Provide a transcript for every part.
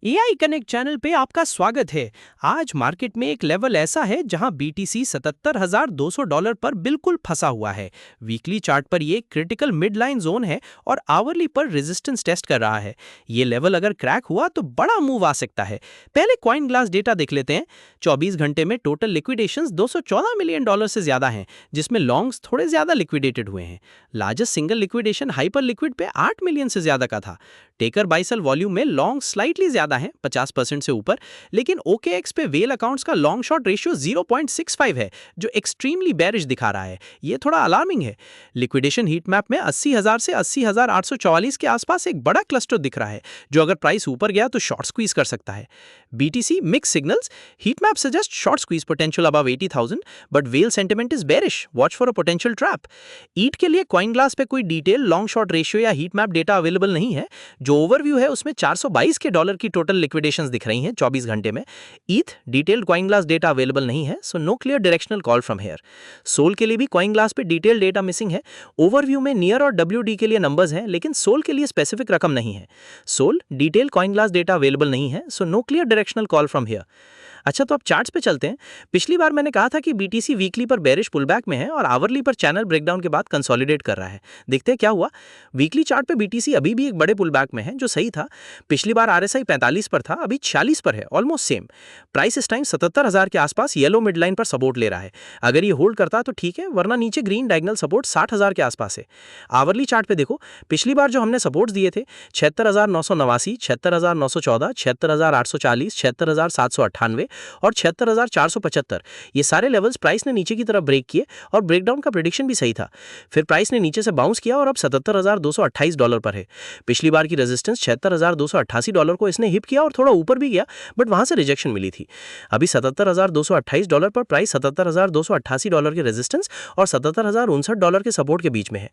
AI connect channel पे आपका स्वागत है। आज मार्केट में एक लेवल ऐसा है जहां बीटीसी $77,200 पर बिल्कुल फंसा हुआ है। वीकली चार्ट पर ये क्रिटिकल मिड लाइन जोन है और आवरली पर रेजिस्टेंस टेस्ट कर रहा है। ये लेवल अगर क्रैक हुआ तो बड़ा मूव आ सकता है। पहले कॉइन ग्लास डेटा देख लेते हैं। 24 घंटे में टोटल लिक्विडेशंस $214 मिलियन से ज्यादा हैं, जिसमें लॉन्ग्स थोड़े ज्यादा लिक्विडेटेड हुए हैं। Largest single liquidation hyper liquid पे 8 मिलियन से ज्यादा का था। टेकर बाइसल वॉल्यूम में लॉन्ग स्लाइटली ज्यादा है, 50% से ऊपर, लेकिन OKX पे वेल अकाउंट्स का लॉन्ग शॉर्ट रेशियो 0.65 है, जो एक्सट्रीमली बेरिश दिखा रहा है। ये थोड़ा अलार्मिंग है। लिक्विडेशन हीट मैप में 80,000 से 80,844 के आसपास एक बड़ा क्लस्टर दिख रहा है, जो अगर प्राइस ऊपर गया तो शॉर्ट स्क्वीज कर सकता है। BTC mix signals, heat map suggest short squeeze potential above 80,000, but well sentiment is bearish, watch for a potential trap. ईट के लिए कॉइन ग्लास पे कोई डिटेल लॉन्ग शॉर्ट रेशियो या हीट मैप डेटा अवेलेबल नहीं है। जो ओवरव्यू है उसमें $422 की टोटल लिक्विडेशंस दिख रही हैं 24 घंटे में। Eth detailed coin glass data available नहीं है, so no clear directional call from here. Sol के लिए भी कॉइन ग्लास पे डिटेल डेटा मिसिंग है। ओवरव्यू में नियर और WD के लिए नंबर्स हैं, लेकिन सोल के लिए स्पेसिफिक रकम नहीं है। Sole detail coin glass data available नहीं है, so no clear directional call from here. अच्छा, तो अब चार्ट्स पे चलते हैं। पिछली बार मैंने कहा था कि BTC वीकली पर बेरिश पुलबैक में है और आवरली पर चैनल ब्रेकडाउन के बाद कंसोलिडेट कर रहा है। देखते हैं क्या हुआ। वीकली चार्ट पे BTC अभी भी एक बड़े पुलबैक में है, जो सही था। पिछली बार RSI 45 पर था, अभी 46 पर है, ऑलमोस्ट सेम। प्राइस इस टाइम 77,000 के आसपास येलो मिड लाइन पर सपोर्ट ले रहा है। अगर ये होल्ड करता तो ठीक है, वरना नीचे ग्रीन डायगोनल सपोर्ट 60,000 के आसपास है। आवरली चार्ट पे देखो, पिछली बार जो हमने सपोर्ट्स दिए थे 76,989, 76,914, 76,840, 76,798 और 76,475, ये सारे लेवल्स प्राइस ने नीचे की तरफ ब्रेक किए और ब्रेकडाउन का प्रेडिक्शन भी सही था। फिर प्राइस ने नीचे से बाउंस किया और अब $77,228 पर है। पिछली बार की रेजिस्टेंस $76,288 को इसने हिट किया और थोड़ा ऊपर भी गया, बट वहां से रिजेक्शन मिली थी। अभी $77,228 पर प्राइस $77,288 के रेजिस्टेंस और $77,059 के सपोर्ट के बीच में है।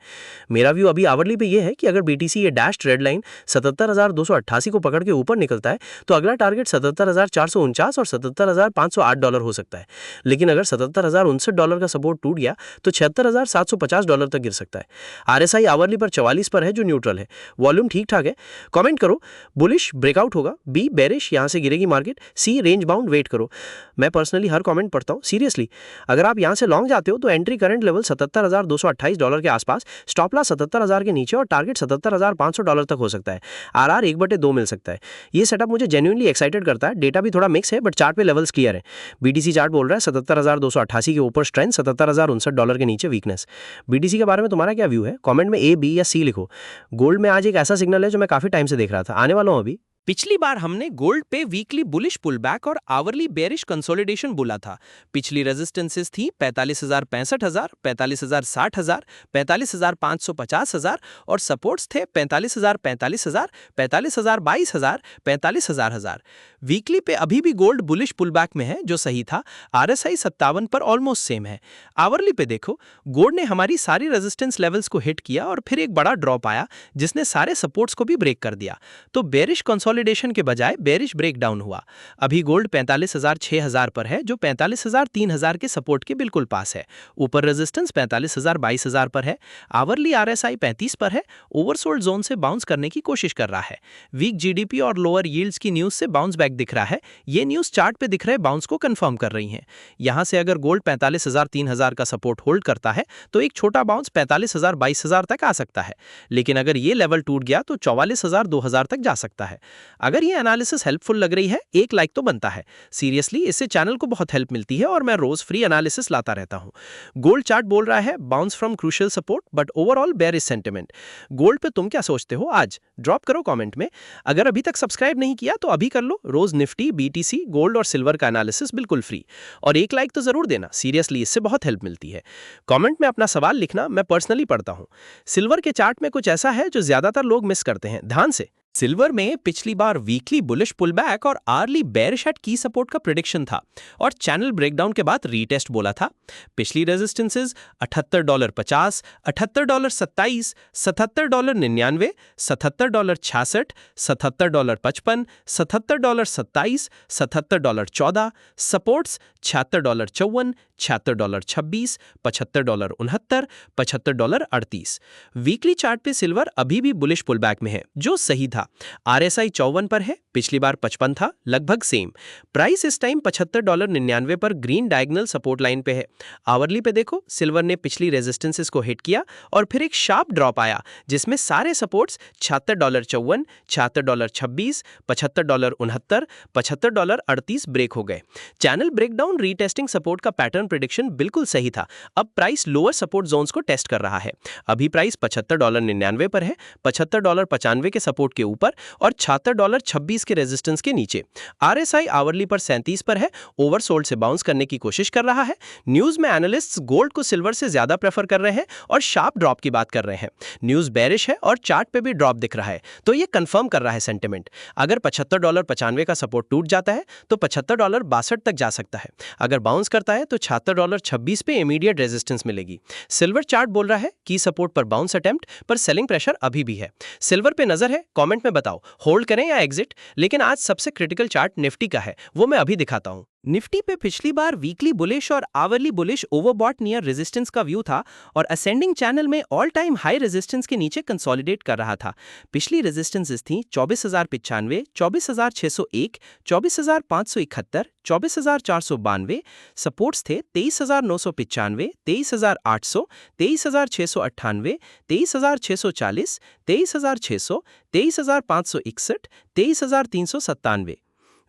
मेरा व्यू अभी आवरली पे ये है कि अगर BTC ये डैश रेड लाइन 77,288 को पकड़ के ऊपर निकलता है तो अगला टारगेट $77,449 और $77,508 हो सकता है। लेकिन अगर $77,059 का सपोर्ट टूट गया तो $76,750 तक गिर सकता है। RSI आवरली पर 44 पर है, जो न्यूट्रल है। वॉल्यूम ठीक ठाक है। कमेंट करो, बुलिश ब्रेकआउट होगा, B बेरिश, यहां से गिरेगी market, C range bound wait करो। मैं पर्सनली हर कमेंट पढ़ता हूं सीरियसली। अगर आप यहां से लॉन्ग जाते हो तो एंट्री करंट लेवल $77,228 के आसपास, स्टॉप लॉस 77,000 के नीचे और टारगेट $77,500 तक हो सकता है। RR 1/2 मिल सकता है। ये सेटअप मुझे जेन्युइनली एक्साइटेड करता है। डेटा भी थोड़ा मिक्स है, बट चार्ट पे लेवल्स क्लियर है। BTC चार्ट बोल रहा है 77,288 के ऊपर स्ट्रेंथ, $77,059 के नीचे वीकनेस। BTC के बारे में तुम्हारा क्या व्यू है? कमेंट में A, B या C लिखो। गोल्ड में आज एक ऐसा सिग्नल है जो मैं काफी टाइम से देख रहा था, आने वाला हूं अभी। पिछली बार हमने गोल्ड पे वीकली बुलिश पुलबैक और आवरली बेरिश कंसोलिडेशन बोला था। पिछली रेजिस्टेंसेस थी 45,065,000, 45,060,000, 45,550,000 और सपोर्ट्स थे 45,000, 45,000, 45,000, 22,000, 45,000। वीकली पे अभी भी गोल्ड बुलिश पुलबैक में है, जो सही था। RSI 57 पर ऑलमोस्ट सेम है। आवरली पे देखो, गोल्ड ने हमारी सारी रेजिस्टेंस लेवल्स को हिट किया और फिर एक बड़ा ड्रॉप आया, जिसने सारे सपोर्ट्स को भी ब्रेक कर दिया। तो बेरिश कंसोलिडेशन के बजाय बेरिश ब्रेकडाउन हुआ। अभी गोल्ड 45,000 6,000 पर है, जो 45,000 3,000 के सपोर्ट के बिल्कुल पास है। ऊपर रेजिस्टेंस 45,000 22,000 पर है। आवरली RSI 35 पर है। ओवरसोल्ड जोन से बाउंस करने की कोशिश कर रहा है। वीक GDP और लोअर यील्ड्स की न्यूज से बाउंस बैक दिख रहा है। ये न्यूज चार्ट पे दिख रहे बाउंस को कंफर्म कर रही हैं। यहां से अगर गोल्ड 45,000 3,000 का सपोर्ट होल्ड करता है तो एक छोटा बाउंस 45,000 22,000 तक आ सकता है। लेकिन अगर ये लेवल टूट गया तो 44,000 2,000 तक जा सकता है। अगर ये एनालिसिस हेल्पफुल लग रही है, एक लाइक तो बनता है। सीरियसली, इससे चैनल को बहुत हेल्प मिलती है और मैं रोज फ्री एनालिसिस लाता रहता हूं। गोल्ड चार्ट बोल रहा है bounce from crucial support but overall bearish sentiment. Gold पे तुम क्या सोचते हो आज? ड्रॉप करो कमेंट में। अगर अभी तक सब्सक्राइब नहीं किया तो अभी कर लो। रोज निफ्टी, BTC, गोल्ड और सिल्वर का एनालिसिस बिल्कुल फ्री। और एक लाइक तो जरूर देना, सीरियसली इससे बहुत हेल्प मिलती है। कमेंट में अपना सवाल लिखना, मैं पर्सनली पढ़ता हूं। सिल्वर के चार्ट में कुछ ऐसा है जो ज्यादातर लोग मिस करते हैं, ध्यान से। सिल्वर में पिछली बार वीकली बुलिश पुलबैक और आर्ली बेरिश एट की सपोर्ट का प्रेडिक्शन था और चैनल ब्रेकडाउन के बाद रीटेस्ट बोला था। पिछली रेजिस्टेंसेस $78.50, $78.27, $77.99, $77.66, $77.55, $77.27, $77.14, सपोर्ट्स $76.54, $76.26, $75.69, $75.38। वीकली चार्ट पे सिल्वर अभी भी बुलिश पुलबैक में है, जो सही था। था। RSI 54 पर है, पिछली बार 55 था, लगभग सेम। प्राइस इस टाइम $75.99 पर ग्रीन डायगोनल सपोर्ट लाइन पे है। आवरली पे देखो, सिल्वर ने पिछली रेजिस्टेंसेस को हिट किया और फिर एक शार्प ड्रॉप आया जिसमें सारे सपोर्ट्स $76.54, $76.26, $75.69, $75.38 ब्रेक हो गए। चैनल ब्रेकडाउन रीटेस्टिंग सपोर्ट का पैटर्न प्रेडिक्शन बिल्कुल सही था। अब प्राइस लोअर सपोर्ट जोन्स को टेस्ट कर रहा है। अभी प्राइस $75.99 पर है, $75.95 के सपोर्ट के ऊपर और $76.26 के रेजिस्टेंस के नीचे। RSI आवरली पर 37 पर है, ओवरसोल्ड से बाउंस करने की कोशिश कर रहा है। न्यूज में एनालिस्ट्स गोल्ड को सिल्वर से ज्यादा प्रेफर कर रहे हैं और शार्प ड्रॉप की बात कर रहे हैं। न्यूज बेरिश है और चार्ट पे भी ड्रॉप दिख रहा है, तो ये कंफर्म कर रहा है सेंटिमेंट। अगर $75.95 का सपोर्ट टूट जाता है तो $75.62 तक जा सकता है। अगर बाउंस करता है तो $76.26 पे इमीडिएट रेजिस्टेंस मिलेगी। सिल्वर चार्ट बोल रहा है की सपोर्ट पर बाउंस अटेम्प्ट, पर सेलिंग प्रेशर अभी भी है। सिल्वर पे नजर है, कमेंट में बताओ होल्ड करें या एग्जिट। लेकिन आज सबसे क्रिटिकल चार्ट निफ्टी का है, वो मैं अभी दिखाता हूँ। निफ्टी पे पिछली बार वीकली बुलिश और hourly bullish overbought near resistance का व्यू था और असेंडिंग चैनल में ऑल टाइम हाई रेजिस्टेंस के नीचे कंसोलिडेट कर रहा था। पिछली रेजिस्टेंसेस थी 24,095, 24,601, 24,571, 24,492। सपोर्ट्स थे 23,995, 23,800, 23,698, 23,640, 23,600, 23,561, 23,397।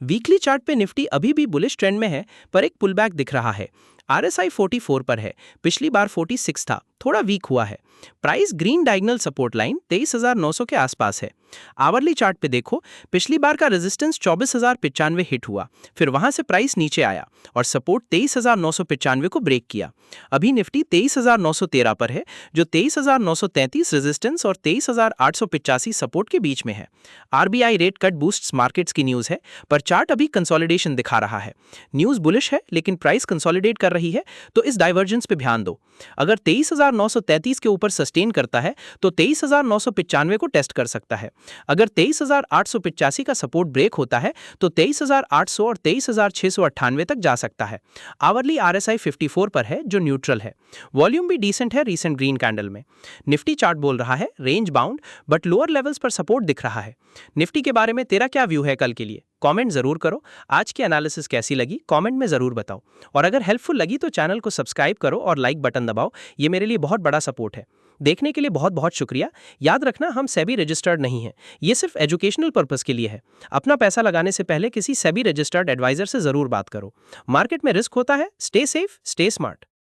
वीकली चार्ट पे निफ्टी अभी भी बुलिश ट्रेंड में है, पर एक पुलबैक दिख रहा है। RSI 44 पर है, पिछली बार 46 था, थोड़ा वीक हुआ है। Price green diagonal support line 23,900 के आसपास है। आवरली चार्ट पे देखो, पिछली बार का रेजिस्टेंस 24,095 हिट हुआ, फिर वहां से प्राइस नीचे आया और सपोर्ट 23,995 को ब्रेक किया। अभी निफ्टी 23,913 पर है, जो 23,933 रेजिस्टेंस और 23,885 सपोर्ट के बीच में है। RBI rate cut boosts markets की न्यूज है, पर चार्ट अभी कंसोलिडेशन दिखा रहा है। न्यूज बुलिश है, लेकिन प्राइस कंसोलिडेट कर रही है, तो इस डाइवर्जेंस पे ध्यान दो। अगर 23,933 के ऊपर सस्टेन करता है तो 23,995 को टेस्ट कर सकता है। अगर 23,885 का सपोर्ट ब्रेक होता है तो 23,800 और 23,698 तक जा सकता है। आवरली RSI 54 पर है, जो न्यूट्रल है। वॉल्यूम भी डिसेंट है रीसेंट ग्रीन कैंडल में। निफ्टी चार्ट बोल रहा है range bound, but lower levels पर सपोर्ट दिख रहा है। निफ्टी के बारे में तेरा क्या व्यू है कल के लिए? कमेंट जरूर करो। आज की एनालिसिस कैसी लगी कमेंट में जरूर बताओ, और अगर हेल्पफुल लगी तो चैनल को सब्सक्राइब करो और लाइक बटन दबाओ। ये मेरे लिए बहुत बड़ा सपोर्ट है। देखने के लिए बहुत बहुत शुक्रिया। याद रखना, हम सेबी रजिस्टर्ड नहीं हैं, ये सिर्फ एजुकेशनल पर्पस के लिए है। अपना पैसा लगाने से पहले किसी सेबी रजिस्टर्ड एडवाइजर से जरूर बात करो। मार्केट में रिस्क होता है, स्टे सेफ, स्टे स्मार्ट।